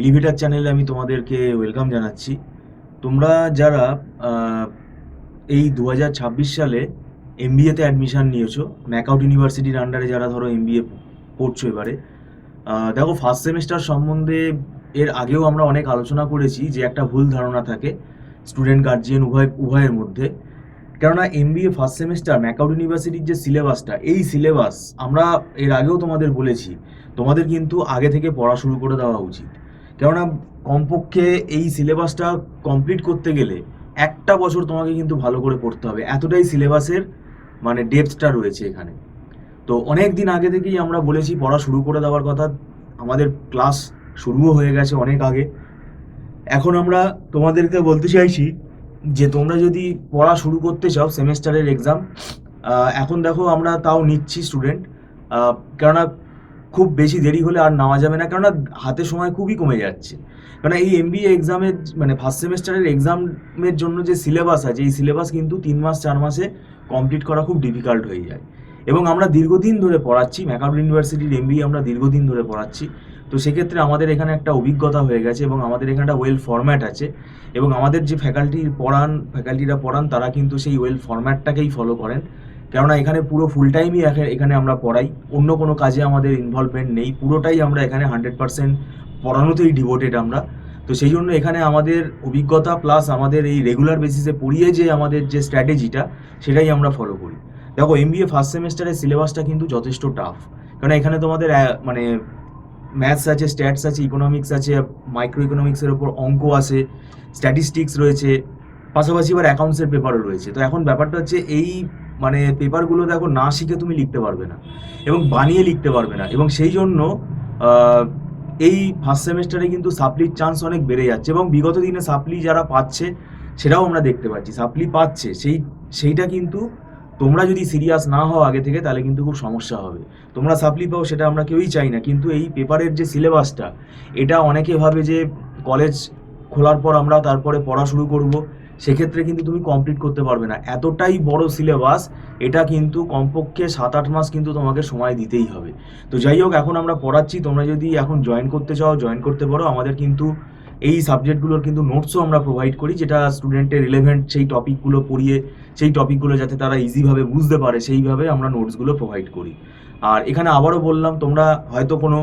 Elevator চ্যানেলে আমি তোমাদেরকে ওয়েলকাম জানাচ্ছি। তোমরা যারা আহ, এই 2026 সালে এমবিএতে অ্যাডমিশন নিয়েছো, ম্যাকআউট ইউনিভার্সিটির আন্ডারে যারা ধরো এমবিএ পড়ছো এবারে, দেখো ফার্স্ট সেমিস্টার সম্বন্ধে এর আগেও আমরা অনেক আলোচনা করেছি যে একটা ভুল ধারণা থাকে স্টুডেন্ট গার্জিয়ান উভয়ের মধ্যে। কেননা এমবিএ ফার্স্ট সেমিস্টার ম্যাকআউট ইউনিভার্সিটির যে সিলেবাসটা, এই সিলেবাস আমরা এর আগেও তোমাদের বলেছি তোমাদের কিন্তু আগে থেকে পড়া শুরু করে দেওয়া উচিত। কেননা কমপক্ষে এই সিলেবাসটা কমপ্লিট করতে গেলে একটা বছর তোমাকে কিন্তু ভালো করে পড়তে হবে, এতটাই সিলেবাসের মানে ডেপথটা রয়েছে এখানে। তো অনেক দিন আগে থেকেই আমরা বলেছি পড়া শুরু করে দেওয়ার কথা, আমাদের ক্লাস শুরুও হয়ে গেছে অনেক আগে। এখন আমরা তোমাদেরকে বলতে চাইছি যে তোমরা যদি পড়া শুরু করতে চাও, সেমেস্টারের এক্সাম এখন দেখো আমরা তাও নিচ্ছি স্টুডেন্ট, কেননা খুব বেশি দেরি হলে আর নেওয়া যাবে না, কেননা হাতে সময় খুবই কমে যাচ্ছে। কেননা এই এমবিএ এক্সামের মানে ফার্স্ট সেমেস্টারের এক্সামের জন্য যে সিলেবাস আছে, এই সিলেবাস কিন্তু 3 মাস 4 মাসে কমপ্লিট করা খুব ডিফিকাল্ট হয়ে যায়। এবং আমরা দীর্ঘদিন ধরে পড়াচ্ছি, ম্যাকআউট ইউনিভার্সিটির এমবিএ আমরা দীর্ঘদিন ধরে পড়াচ্ছি। তো সেক্ষেত্রে আমাদের এখানে একটা অভিজ্ঞতা হয়ে গেছে এবং আমাদের এখানে একটা ওয়েল ফরম্যাট আছে। এবং আমাদের যে ফ্যাকাল্টিরা পড়ান তারা কিন্তু সেই ওয়েল ফরম্যাটটাকেই ফলো করেন। কেননা এখানে পুরো ফুল টাইমই এখানে আমরা পড়াই, অন্য কোনো কাজে আমাদের ইনভলভমেন্ট নেই, পুরোটাই আমরা এখানে 100% পড়ানোতেই ডিভোটেড আমরা। তো সেই জন্য এখানে আমাদের অভিজ্ঞতা প্লাস আমাদের এই রেগুলার বেসিসে পড়িয়ে যে আমাদের যে স্ট্র্যাটেজিটা, সেটাই আমরা ফলো করি। দেখো এমবিএ ফার্স্ট সেমেস্টারের সিলেবাসটা কিন্তু যথেষ্ট টাফ। কারণ এখানে তোমাদের মানে ম্যাথস আছে, স্ট্যাটস আছে, ইকোনমিক্স আছে, মাইক্রো ইকোনমিক্সের ওপর অঙ্ক আছে, স্ট্যাটিস্টিক্স রয়েছে, পাশাপাশি এবার অ্যাকাউন্টসের পেপারও রয়েছে। তো এখন ব্যাপারটা হচ্ছে এই মানে পেপারগুলো দেখো না শিখে তুমি লিখতে পারবে না এবং বানিয়ে লিখতে পারবে না। এবং সেই জন্য আহ, এই ফার্স্ট সেমেস্টারে কিন্তু সাপ্লির চান্স অনেক বেড়ে যাচ্ছে এবং বিগত দিনে সাপ্লি যারা পাচ্ছে সেটাও আমরা দেখতে পাচ্ছি, সাপ্লি পাচ্ছে সেইটা কিন্তু তোমরা যদি সিরিয়াস না হও আগে থেকে তাহলে কিন্তু খুব সমস্যা হবে। তোমরা সাপ্লি পাও সেটা আমরা কেউই চাই না, কিন্তু এই পেপারের যে সিলেবাসটা, এটা অনেকে ভাবে যে কলেজ খোলার পর আমরা তারপরে পড়া শুরু করব, সেক্ষেত্রে কিন্তু তুমি কমপ্লিট করতে পারবে না। এতটাই বড় সিলেবাস, এটা কিন্তু কমপক্ষে 7-8 মাস কিন্তু তোমাকে সময় দিতেই হবে। তো যাই হোক, এখন আমরা পড়াচ্ছি, তোমরা যদি এখন জয়েন করতে চাও জয়েন করতে পারো। আমাদের কিন্তু এই সাবজেক্টগুলোর কিন্তু নোটসও আমরা প্রোভাইড করি, যেটা স্টুডেন্টের রিলেভেন্ট সেই টপিকগুলো পড়িয়ে সেই টপিকগুলো যাতে তারা ইজিভাবে বুঝতে পারে সেইভাবে আমরা নোটসগুলো প্রোভাইড করি। আর এখানে আবারও বললাম, তোমরা হয়তো কোনো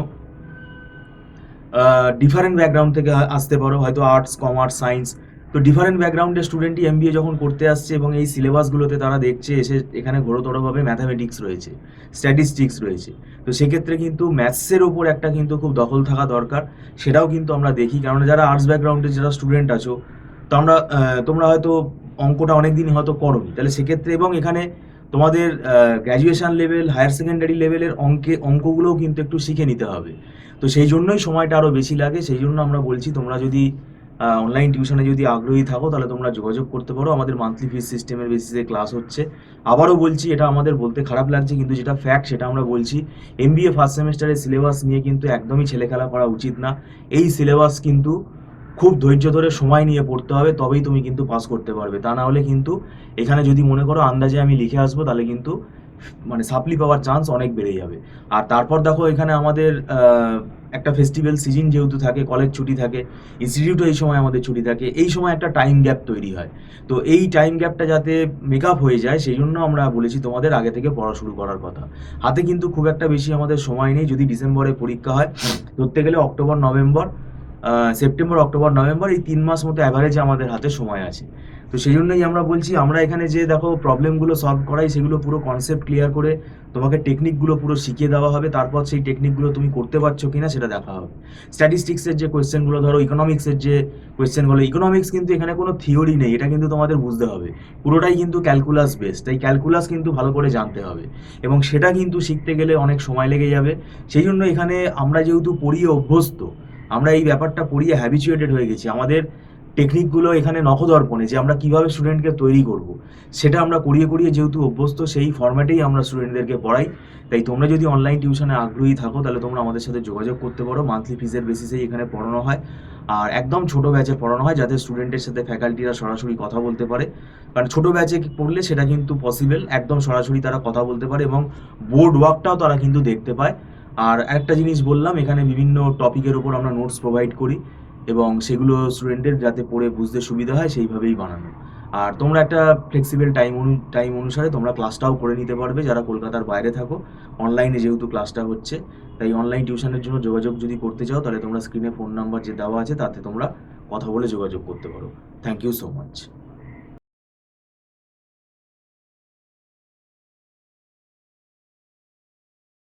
ডিফারেন্ট ব্যাকগ্রাউন্ড থেকে আসতে পারো, হয়তো আর্টস, কমার্স, সায়েন্স। তো ডিফারেন্ট ব্যাকগ্রাউন্ডের স্টুডেন্টই এমবিএ যখন করতে আসছে এবং এই সিলেবাসগুলোতে তারা দেখছে এসে এখানে ঘোরতরভাবে ম্যাথামেটিক্স রয়েছে, স্ট্যাটিস্টিক্স রয়েছে। তো সেক্ষেত্রে কিন্তু ম্যাথসের ওপর একটা কিন্তু খুব দখল থাকা দরকার, সেটাও কিন্তু আমরা দেখি। কারণ যারা আর্টস ব্যাকগ্রাউন্ডের যারা স্টুডেন্ট আছো, তো তোমরা হয়তো অঙ্কটা অনেক দিন হয়তো করোনি, তাহলে সেক্ষেত্রে এবং এখানে তোমাদের গ্র্যাজুয়েশন লেভেল, হায়ার সেকেন্ডারি লেভেলের অঙ্কগুলোও কিন্তু একটু শিখে নিতে হবে। তো সেই জন্যই সময়টা আরও বেশি লাগে। সেই জন্য আমরা বলছি তোমরা যদি অনলাইন টিউশনে যদি আগ্রহী থাকো তাহলে তোমরা যোগাযোগ করতে পারো। আমাদের মান্থলি ফিস সিস্টেমের বেসিসে ক্লাস হচ্ছে। আবারও বলছি, এটা আমাদের বলতে খারাপ লাগছে কিন্তু যেটা ফ্যাক্ট সেটা আমরা বলছি, এমবিএ ফার্স্ট সেমেস্টারের সিলেবাস নিয়ে কিন্তু একদমই ছেলেখেলা করা উচিত না। এই সিলেবাস কিন্তু খুব ধৈর্য ধরে সময় নিয়ে পড়তে হবে, তবেই তুমি কিন্তু পাস করতে পারবে। তা না হলে কিন্তু এখানে যদি মনে করো আন্দাজে আমি লিখে আসবো, তাহলে কিন্তু মানে সাপ্লি পাওয়ার চান্স অনেক বেড়ে যাবে। আর তারপর দেখো এখানে আমাদের একটা ফেস্টিভ্যাল সিজন যেহেতু থাকে, কলেজ ছুটি থাকে, ইনস্টিটিউটও এই সময় আমাদের ছুটি থাকে, এই সময় একটা টাইম গ্যাপ তৈরি হয়। তো এই টাইম গ্যাপটা যাতে মেক আপ হয়ে যায় সেই জন্য আমরা বলেছি তোমাদের আগে থেকে পড়া শুরু করার কথা। হাতে কিন্তু খুব একটা বেশি আমাদের সময় নেই। যদি ডিসেম্বরে পরীক্ষা হয়, ধরতে গেলে October November, September October November, এই 3 মাস মতো অ্যাভারেজে আমাদের হাতে সময় আছে। তো সেই জন্যই আমরা বলছি, আমরা এখানে যে দেখো প্রবলেমগুলো সলভ করাই সেগুলো পুরো কনসেপ্ট ক্লিয়ার করে তোমাকে টেকনিকগুলো পুরো শিখিয়ে দেওয়া হবে, তারপর সেই টেকনিকগুলো তুমি করতে পারছো কিনা সেটা দেখা হবে। স্ট্যাটিস্টিক্সের যে কোয়েশ্চেনগুলো, ধরো ইকোনমিক্সের যে কোয়েশ্চেনগুলো, ইকোনমিক্স কিন্তু এখানে কোনো থিওরি নেই, এটা কিন্তু তোমাদের বুঝতে হবে, পুরোটাই কিন্তু ক্যালকুলাস বেসড। তাই ক্যালকুলাস কিন্তু ভালো করে জানতে হবে এবং সেটা কিন্তু শিখতে গেলে অনেক সময় লেগে যাবে। সেই জন্য এখানে আমরা যেহেতু পড়িয়ে অভ্যস্ত, আমরা এই ব্যাপারটা পড়িয়ে হ্যাবিচুয়েটেড হয়ে গেছি, আমাদের টেকনিকগুলো এখানে নখদর্পণে যে আমরা কিভাবে স্টুডেন্টকে তৈরি করব, সেটা আমরা করিয়ে করিয়ে যেহেতু অভ্যস্ত, সেই ফর্ম্যাটেই আমরা স্টুডেন্টদেরকে পড়াই। তাই তোমরা যদি অনলাইন টিউশনে আগ্রহী থাকো তাহলে তোমরা আমাদের সাথে যোগাযোগ করতে পারো। মান্থলি ফিজের বেসিসেই এখানে পড়ানো হয়, আর একদম ছোট ব্যাচে পড়ানো হয় যাতে স্টুডেন্টের সাথে ফ্যাকাল্টিরা সরাসরি কথা বলতে পারে। কারণ ছোট ব্যাচে পড়লে সেটা কিন্তু পসিবল, একদম সরাসরি তারা কথা বলতে পারে এবং বোর্ড ওয়ার্কটাও তারা কিন্তু দেখতে পায়। আর একটা জিনিস বললাম, এখানে বিভিন্ন টপিকের ওপর আমরা নোটস প্রোভাইড করি এবং সেগুলো স্টুডেন্টের যাতে পড়ে বুঝতে সুবিধা হয় সেইভাবেই বানানো। আর তোমরা একটা ফ্লেক্সিবল টাইম অনুসারে তোমরা ক্লাসটাও করে নিতে পারবে যারা কলকাতার বাইরে থাকো। অনলাইনে যেহেতু ক্লাসটা হচ্ছে, তাই অনলাইন টিউশনের জন্য যোগাযোগ যদি করতে চাও তাহলে তোমরা স্ক্রিনে ফোন নাম্বার যে দেওয়া আছে তাতে তোমরা কথা বলে যোগাযোগ করতে পারো। Thank you so much.